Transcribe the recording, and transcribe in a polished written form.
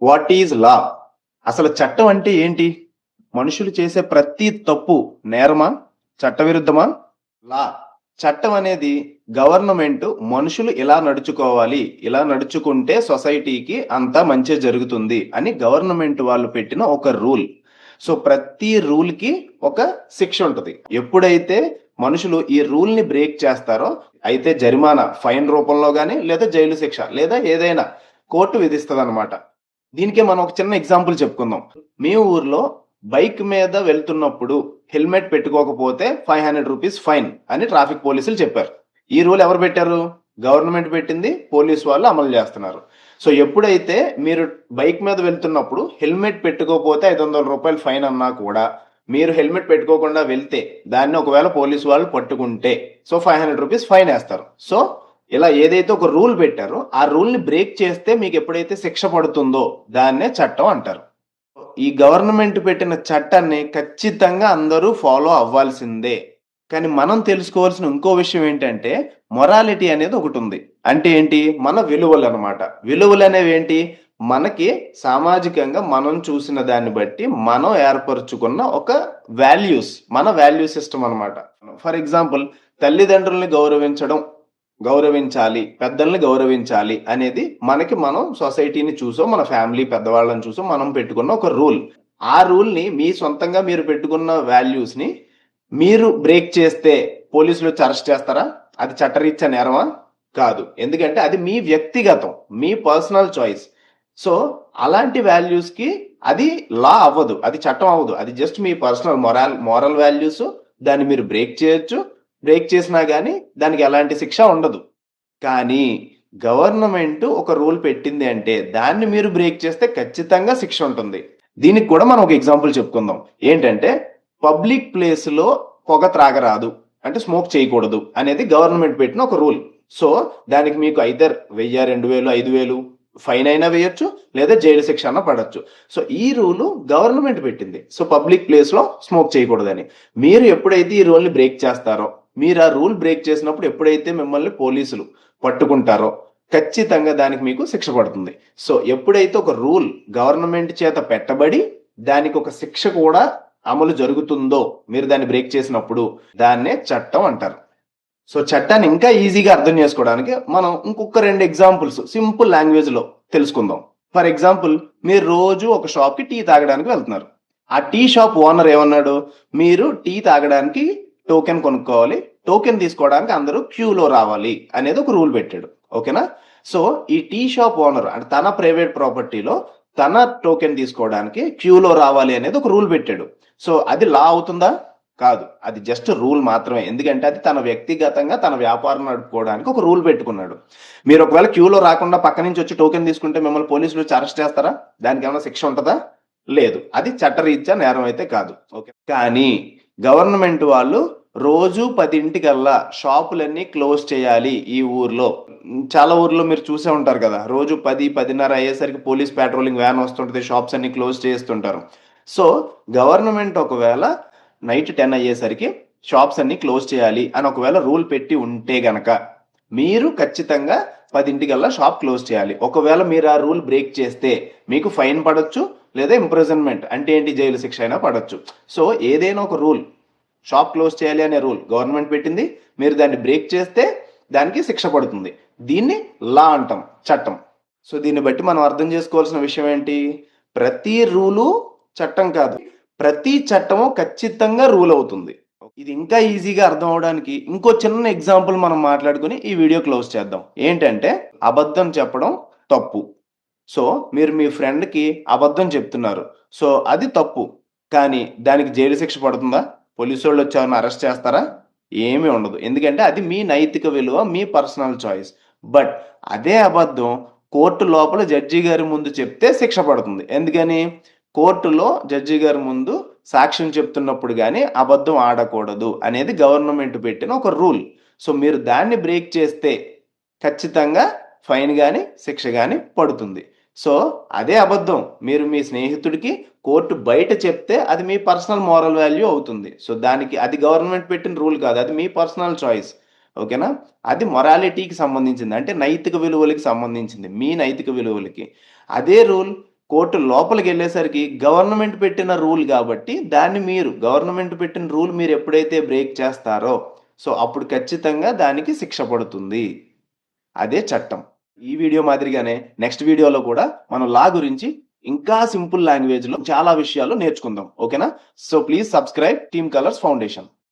What is law? అసలు చట్టం అంటే ఏంటి? మనుషులు చేసే ప్రతి తప్పు నేరమా? చట్టవిరుద్ధమా? లా చట్టం అనేది గవర్నమెంట్ మనుషులు ఇలా నడుచుకోవాలి, ఇలా నడుచుకుంటే సొసైటీకి అంతా మంచి జరుగుతుంది అని గవర్నమెంట్ వాళ్ళు పెట్టిన ఒక రూల్. సో ప్రతి రూల్ కి ఒక శిక్ష ఉంటది. ఎప్పుడైతే మనుషులు ఈ రూల్ ని బ్రేక్ చేస్తారో అయితే జరిమానా ఫైన్ రూపంలో గానీ లేదా జైలు శిక్ష లేదా ఏదైనా కోర్టు విధిస్తుంది అనమాట. దీనికే మనం ఒక చిన్న ఎగ్జాంపుల్ చెప్పుకుందాం. మీ ఊర్లో బైక్ మీద వెళ్తున్నప్పుడు హెల్మెట్ పెట్టుకోకపోతే 500 రూపీస్ ఫైన్ అని ట్రాఫిక్ పోలీసులు చెప్పారు. ఈ రూల్ ఎవరు పెట్టారు? గవర్నమెంట్ పెట్టింది, పోలీస్ వాళ్ళు అమలు చేస్తున్నారు. సో ఎప్పుడైతే మీరు బైక్ మీద వెళ్తున్నప్పుడు హెల్మెట్ పెట్టుకోకపోతే 500 రూపాయలు ఫైన్ అన్నా కూడా మీరు హెల్మెట్ పెట్టుకోకుండా వెళ్తే దాన్ని ఒకవేళ పోలీసు వాళ్ళు పట్టుకుంటే సో 500 రూపీస్ ఫైన్ వేస్తారు. సో ఇలా ఏదైతే ఒక రూల్ పెట్టారో ఆ రూల్ ని బ్రేక్ చేస్తే మీకు ఎప్పుడైతే శిక్ష పడుతుందో దాన్నే చట్టం అంటారు. ఈ గవర్నమెంట్ పెట్టిన చట్టాన్ని ఖచ్చితంగా అందరూ ఫాలో అవ్వాల్సిందే. కానీ మనం తెలుసుకోవాల్సిన ఇంకో విషయం ఏంటంటే మొరాలిటీ అనేది ఒకటి ఉంది. అంటే ఏంటి? మన విలువలు అనమాట. విలువలు అనేవి ఏంటి? మనకి సామాజికంగా మనం చూసిన దాన్ని బట్టి మనం ఏర్పరచుకున్న ఒక వాల్యూస్, మన వాల్యూ సిస్టమ్ అనమాట. ఫర్ ఎగ్జాంపుల్, తల్లిదండ్రుల్ని గౌరవించాలి, పెద్దల్ని గౌరవించాలి అనేది మనకి మనం సొసైటీని చూసో మన ఫ్యామిలీ పెద్దవాళ్ళని చూసో మనం పెట్టుకున్న ఒక రూల్. ఆ రూల్ ని మీ సొంతంగా మీరు పెట్టుకున్న వాల్యూస్ ని మీరు బ్రేక్ చేస్తే పోలీసులు వచ్చి అరెస్ట్ చేస్తారా? అది చట్టరీత్యా నేరమా? కాదు. ఎందుకంటే అది మీ వ్యక్తిగతం, మీ పర్సనల్ చాయిస్. సో అలాంటి వాల్యూస్ కి అది లా అవ్వదు, అది చట్టం అవ్వదు. అది జస్ట్ మీ పర్సనల్ మోరల్ వాల్యూస్. దాన్ని మీరు బ్రేక్ చేయొచ్చు. బ్రేక్ చేసినా గానీ దానికి ఎలాంటి శిక్ష ఉండదు. కానీ గవర్నమెంట్ ఒక రూల్ పెట్టింది అంటే దాన్ని మీరు బ్రేక్ చేస్తే ఖచ్చితంగా శిక్ష ఉంటుంది. దీనికి కూడా మనం ఒక ఎగ్జాంపుల్ చెప్పుకుందాం. ఏంటంటే పబ్లిక్ ప్లేస్ లో పొగ త్రాగరాదు, అంటే స్మోక్ చేయకూడదు అనేది గవర్నమెంట్ పెట్టిన ఒక రూల్. సో దానికి మీకు ఐదర్ 1000, 2000, 5000 ఫైన్ అయినా వేయొచ్చు లేదా జైలు శిక్ష అన్న పడచ్చు. సో ఈ రూల్ గవర్నమెంట్ పెట్టింది. సో పబ్లిక్ ప్లేస్ లో స్మోక్ చేయకూడదని. మీరు ఎప్పుడైతే ఈ రూల్ ని బ్రేక్ చేస్తారో, మీరు ఆ రూల్ బ్రేక్ చేసినప్పుడు ఎప్పుడైతే మిమ్మల్ని పోలీసులు పట్టుకుంటారో ఖచ్చితంగా దానికి మీకు శిక్ష పడుతుంది. సో ఎప్పుడైతే ఒక రూల్ గవర్నమెంట్ చేత పెట్టబడి దానికి ఒక శిక్ష కూడా అమలు జరుగుతుందో మీరు దాన్ని బ్రేక్ చేసినప్పుడు దాన్నే చట్టం అంటారు. సో చట్టాన్ని ఇంకా ఈజీగా అర్థం చేసుకోవడానికి మనం ఇంకొక 2 ఎగ్జాంపుల్స్ సింపుల్ లాంగ్వేజ్ లో తెలుసుకుందాం. ఫర్ ఎగ్జాంపుల్, మీరు రోజు ఒక షాప్ కి టీ తాగడానికి వెళ్తున్నారు. ఆ టీ షాప్ ఓనర్ ఏమన్నాడు? మీరు టీ తాగడానికి టోకెన్ కొనుక్కోవాలి, టోకెన్ తీసుకోవడానికి అందరూ క్యూలో రావాలి అనేది ఒక రూల్ పెట్టాడు. ఓకేనా? సో ఈ టీ షాప్ ఓనర్ అంటే తన ప్రైవేట్ ప్రాపర్టీలో తన టోకెన్ తీసుకోవడానికి క్యూలో రావాలి అనేది ఒక రూల్ పెట్టాడు. సో అది లా అవుతుందా? కాదు. అది జస్ట్ రూల్ మాత్రమే. ఎందుకంటే అది తన వ్యక్తిగతంగా తన వ్యాపారం నడుపుకోవడానికి ఒక రూల్ పెట్టుకున్నాడు. మీరు ఒకవేళ క్యూలో రాకుండా పక్క నుంచి వచ్చి టోకెన్ తీసుకుంటే మిమ్మల్ని పోలీసులు వచ్చి అరెస్ట్ చేస్తారా? దానికి ఏమైనా శిక్ష ఉంటుందా? లేదు. అది చట్టరీత్యా నేరం అయితే కాదు. ఓకే. కానీ గవర్నమెంట్ వాళ్ళు రోజు 10 షాపులన్నీ క్లోజ్ చేయాలి ఈ ఊర్లో. చాలా ఊర్లో మీరు చూసే ఉంటారు కదా, రోజు 10, 10:30 అయ్యేసరికి పోలీస్ పెట్రోలింగ్ వ్యాన్ వస్తుంటది, షాప్స్ అన్ని క్లోజ్ చేస్తుంటారు. సో గవర్నమెంట్ ఒకవేళ నైట్ 10 అయ్యేసరికి షాప్స్ అన్ని క్లోజ్ చేయాలి అని ఒకవేళ రూల్ పెట్టి ఉంటే గనక మీరు ఖచ్చితంగా 10 షాప్ క్లోజ్ చేయాలి. ఒకవేళ మీరు ఆ రూల్ బ్రేక్ చేస్తే మీకు ఫైన్ పడొచ్చు లేదా ఇంప్రిజన్మెంట్ అంటే ఏంటి, జైలు శిక్ష అయినా పడొచ్చు. సో ఏదైనా ఒక రూల్, షాప్ క్లోజ్ చేయాలి అనే రూల్ గవర్నమెంట్ పెట్టింది, మీరు దాన్ని బ్రేక్ చేస్తే దానికి శిక్ష పడుతుంది. దీన్ని లా అంటాం, చట్టం. సో దీన్ని బట్టి మనం అర్థం చేసుకోవాల్సిన విషయం ఏంటి? ప్రతి రూలు చట్టం కాదు, ప్రతి చట్టము ఖచ్చితంగా రూల్ అవుతుంది. ఇది ఇంకా ఈజీగా అర్థం అవడానికి ఇంకో చిన్న ఎగ్జాంపుల్ మనం మాట్లాడుకుని ఈ వీడియో క్లోజ్ చేద్దాం. ఏంటంటే అబద్ధం చెప్పడం తప్పు. సో మీరు మీ ఫ్రెండ్కి అబద్ధం చెప్తున్నారు. సో అది తప్పు. కానీ దానికి జైలు శిక్ష పడుతుందా? పోలీసు వాళ్ళు వచ్చి అరెస్ట్ చేస్తారా? ఏమీ ఉండదు. ఎందుకంటే అది మీ నైతిక విలువ, మీ పర్సనల్ చాయిస్. బట్ అదే అబద్ధం కోర్టు లోపల జడ్జి గారి ముందు చెప్తే శిక్ష పడుతుంది. ఎందుకని? కోర్టులో జడ్జి గారి ముందు సాక్ష్యం చెప్తున్నప్పుడు కానీ అబద్ధం ఆడకూడదు అనేది గవర్నమెంట్ పెట్టిన ఒక రూల్. సో మీరు దాన్ని బ్రేక్ చేస్తే ఖచ్చితంగా ఫైన్ కానీ శిక్ష కానీ పడుతుంది. సో అదే అబద్ధం మీరు మీ స్నేహితుడికి కోర్టు బయట చెప్తే అది మీ పర్సనల్ మోరల్ వాల్యూ అవుతుంది. సో దానికి అది గవర్నమెంట్ పెట్టిన రూల్ కాదు, అది మీ పర్సనల్ చాయిస్. ఓకేనా? అది మొరాలిటీకి సంబంధించింది, అంటే నైతిక విలువలకి సంబంధించింది, మీ నైతిక విలువలకి. అదే రూల్ కోర్టు లోపలికి వెళ్ళేసరికి గవర్నమెంట్ పెట్టిన రూల్ కాబట్టి గవర్నమెంట్ పెట్టిన రూల్ మీరు ఎప్పుడైతే బ్రేక్ చేస్తారో సో అప్పుడు ఖచ్చితంగా దానికి శిక్ష పడుతుంది. అదే చట్టం. ఈ వీడియో మాదిరిగానే నెక్స్ట్ వీడియోలో కూడా మనం లా గురించి ఇంకా సింపుల్ లాంగ్వేజ్ లో చాలా విషయాలు నేర్చుకుందాం. ఓకేనా? So please subscribe team colours foundation.